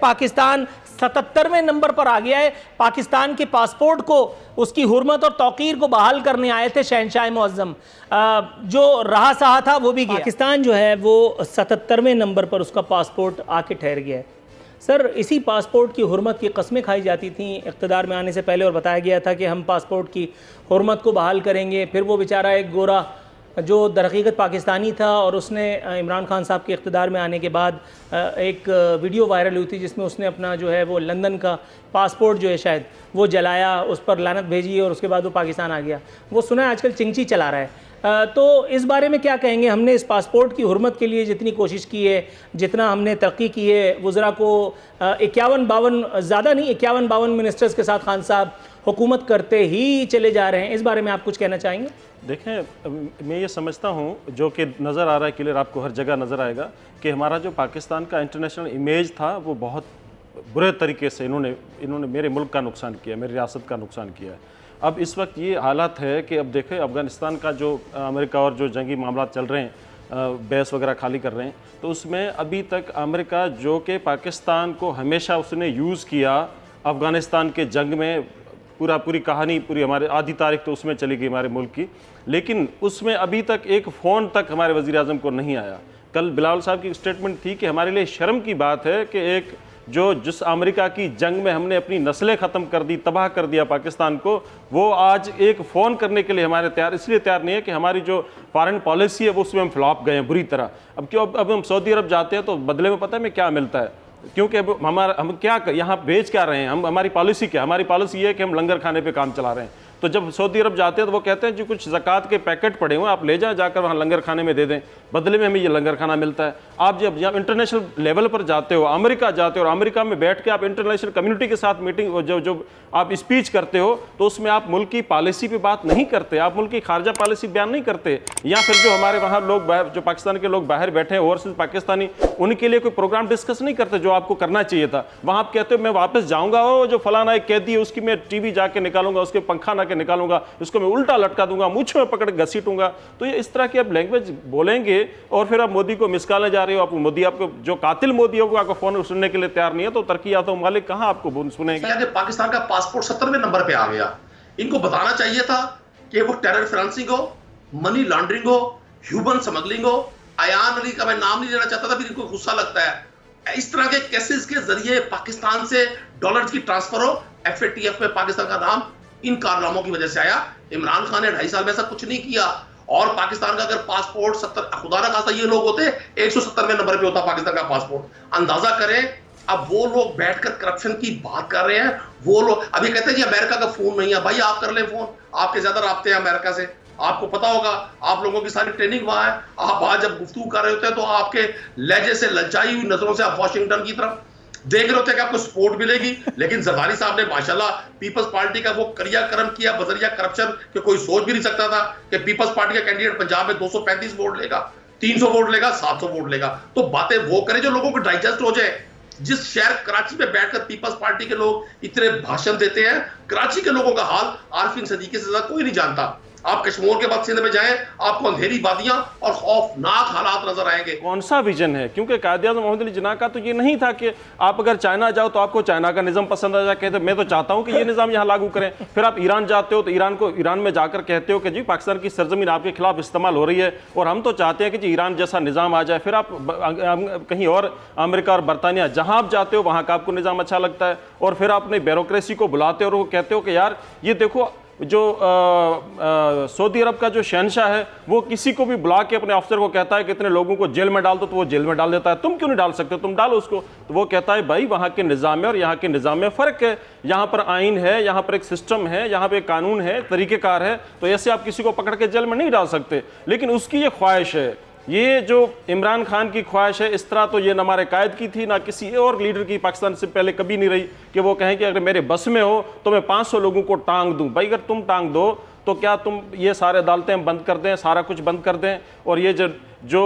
Pakistan 77वें number पर आ गया है। पाकिस्तान के पासपोर्ट को, उसकी हुर्मत और तौकीर को बहाल करने आए थे शहनशाह मुअज्जम, जो रहा सहा था वो भी गया। पाकिस्तान जो है वो 77वें नंबर पर उसका पासपोर्ट आके ठहर गया है। सर, इसी पासपोर्ट की हुर्मत की कस्में खाई जाती थी इक़्तिदार में आने से पहले, और बताया गया था कि हम पासपोर्ट की हुर्मत को बहाल करेंगे। फिर वो बेचारा एक गोरा जो दरहकीकत पाकिस्तानी था, और उसने इमरान खान साहब के इक़्तिदार में आने के बाद एक वीडियो वायरल हुई थी जिसमें उसने अपना जो है वो लंदन का पासपोर्ट जो है शायद वो जलाया, उस पर लानत भेजी और उसके बाद वो पाकिस्तान आ गया। वो सुना है आजकल चिंची चला रहा है। तो इस बारे में क्या कहेंगे? हमने इस पासपोर्ट की हुर्मत के लिए जितनी कोशिश की है, जितना हमने तरक्की की है, वज़रा को 51-52 ज़्यादा नहीं 51-52 मिनिस्टर्स के साथ खान साहब हुकूमत करते ही चले जा रहे हैं। इस बारे में आप कुछ कहना चाहेंगे? देखें, मैं ये समझता हूँ, जो कि नज़र आ रहा है क्लियर, आपको हर जगह नज़र आएगा कि हमारा जो पाकिस्तान का इंटरनेशनल इमेज था वो बहुत बुरे तरीके से इन्होंने मेरे मुल्क का नुकसान किया, मेरी रियासत का नुकसान किया है। अब इस वक्त ये हालात है कि अब देखें, अफ़गानिस्तान का जो अमेरिका और जो जंगी मामला चल रहे हैं, बेस वगैरह खाली कर रहे हैं, तो उसमें अभी तक अमेरिका, जो कि पाकिस्तान को हमेशा उसने यूज़ किया अफ़गानिस्तान के जंग में, पूरी कहानी, पूरी हमारे आधी तारीख तो उसमें चली गई हमारे मुल्क की, लेकिन उसमें अभी तक एक फ़ोन तक हमारे वज़ीर आज़म को नहीं आया। कल बिलावल साहब की स्टेटमेंट थी कि हमारे लिए शर्म की बात है कि जिस अमेरिका की जंग में हमने अपनी नस्लें ख़त्म कर दी, तबाह कर दिया पाकिस्तान को, वो आज एक फ़ोन करने के लिए हमारे इसलिए तैयार नहीं है कि हमारी जो फॉरेन पॉलिसी है वो उसमें हम फ्लॉप गए हैं बुरी तरह। अब हम सऊदी अरब जाते हैं तो बदले में पता है में क्या मिलता है, क्योंकि अब हम क्या यहाँ बेच क्या रहे हैं, हमारी पॉलिसी क्या, हमारी पॉलिसी ये है कि हम लंगर खाने पे काम चला रहे हैं। तो जब सऊदी अरब जाते हैं तो वो कहते हैं जो कुछ ज़कात के पैकेट पड़े हुए आप ले जाएं, जाकर वहाँ लंगर खाने में दे दें, बदले में हमें ये लंगर खाना मिलता है। आप जब इंटरनेशनल लेवल पर जाते हो, अमेरिका जाते हो, और अमेरिका में बैठ के आप इंटरनेशनल कम्युनिटी के साथ मीटिंग जो आप स्पीच करते हो, तो उसमें आप मुल्क की पॉलिसी पे बात नहीं करते, आप मुल्क की खारजा पॉलिसी बयान नहीं करते। या फिर जो हमारे वहाँ लोग जो पाकिस्तान के लोग बाहर बैठे हैं, ओवरसीज पाकिस्तानी, उनके लिए कोई प्रोग्राम डिस्कस नहीं करते जो आपको करना चाहिए था। वहाँ आप कहते हो मैं वापस जाऊँगा, और जो फलाना एक कैदी है उसकी मैं टीवी जाके निकालूंगा, उसके पंखा ना के निकालूंगा, उसको मैं उल्टा लटका दूंगा, मुझ में पकड़ घसीटूंगा। तो ये इस तरह की आप लैंग्वेज बोलेंगे, और फिर आप मोदी को मिसकालने जा रहे हो। आप मोदी, आपको जो कातिल मोदी है वो आपको फोन सुनने के लिए तैयार नहीं है, तो तरक्की याफ्ता ममालिक कहाँ आपको सुनेंगे? पाकिस्तान का पासपोर्ट 70वें नंबर पे आ गया। इनको बताना चाहिए था कि वो टेरर फाइनेंसिंग हो, मनी लॉन्ड्रिंग हो, ह्यूमन स्मगलिंग हो। अयान अली का मैं नाम नहीं लेना चाहता था, फिर इनको गुस्सा लगता है। इस तरह के केसेस के जरिए पाकिस्तान से डॉलर्स की ट्रांसफर हो, FATF में पाकिस्तान का नाम इन कारनामों की वजह से आया। इमरान खान ने 2.5 साल में ऐसा कुछ नहीं किया, और पाकिस्तान का अगर पासपोर्ट 70, खुदा ना खास्ता ये लोग होते 170वें नंबर पे होता पाकिस्तान का पासपोर्ट। अंदाजा करें, अब वो लोग बैठकर करप्शन की बात कर रहे हैं। वो लोग अभी कहते हैं जी अमेरिका का फोन नहीं है। भाई आप कर ले फोन, आपके ज्यादा राब्ते हैं अमेरिका से, आपको पता होगा, आप लोगों की सारी ट्रेनिंग वहां है। आप आज जब गुफ्तगू कर रहे होते हैं तो आपके लहजे से, ललचाई हुई नजरों से आप वॉशिंगटन की तरफ देख रहे होते हैं कि आपको सपोर्ट मिलेगी। लेकिन जरदारी साहब ने माशाल्लाह पीपल्स पार्टी का वो क्रियाक्रम किया बजरिया करप्शन कि कोई सोच भी नहीं सकता था कि पीपल्स पार्टी का कैंडिडेट पंजाब में 235 वोट लेगा, 300 वोट लेगा, 700 वोट लेगा। तो बातें वो करें जो लोगों को डाइजेस्ट हो जाए। जिस शहर कराची में बैठकर पीपल्स पार्टी के लोग इतने भाषण देते हैं, कराची के लोगों का हाल आरफीन सदीकी से ज्यादा कोई नहीं जानता। आप कश्मीर के बाद सिंध में जाएं, आपको अंधेरी वादियां और खौफनाक हालात नजर आएंगे। कौन सा विजन है? क्योंकि कायद-ए-आज़म मोहम्मद अली जिन्ना का तो ये नहीं था कि आप अगर चाइना जाओ तो आपको चाइना का निज़ाम पसंद आ जाए, कहते मैं तो चाहता हूं कि ये निज़ाम यहाँ लागू करें। फिर आप ईरान जाते हो तो ईरान में जाकर कहते हो कि जी पाकिस्तान की सरजमीन आपके खिलाफ इस्तेमाल हो रही है और हम तो चाहते हैं कि जी ईरान जैसा निज़ाम आ जाए। फिर आप कहीं और अमेरिका और बरतानिया जहाँ आप जाते हो वहाँ का आपको निज़ाम अच्छा लगता है, और फिर आप अपनी ब्यूरोक्रेसी को बुलाते हो और वो कहते हो कि यार ये देखो, जो सऊदी अरब का जो शहनशाह है वो किसी को भी बुला के अपने अफसर को कहता है कि इतने लोगों को जेल में डाल दो, तो वो जेल में डाल देता है। तुम क्यों नहीं डाल सकते? तुम डालो उसको। तो वो कहता है भाई वहाँ के निज़ाम में और यहाँ के निज़ाम में फ़र्क है, यहाँ पर आइन है, यहाँ पर एक सिस्टम है, यहाँ पर एक कानून है, तरीक़ेकार है, तो ऐसे आप किसी को पकड़ के जेल में नहीं डाल सकते। लेकिन उसकी ये ख्वाहिश है, ये जो इमरान खान की ख्वाहिश है, इस तरह तो ये ना हमारे कायद की थी ना किसी और लीडर की पाकिस्तान से पहले कभी नहीं रही कि वो कहें कि अगर मेरे बस में हो तो मैं 500 लोगों को टांग दूं। भाई अगर तुम टांग दो तो क्या तुम ये सारे अदालतें बंद कर दें, सारा कुछ बंद कर दें, और ये जो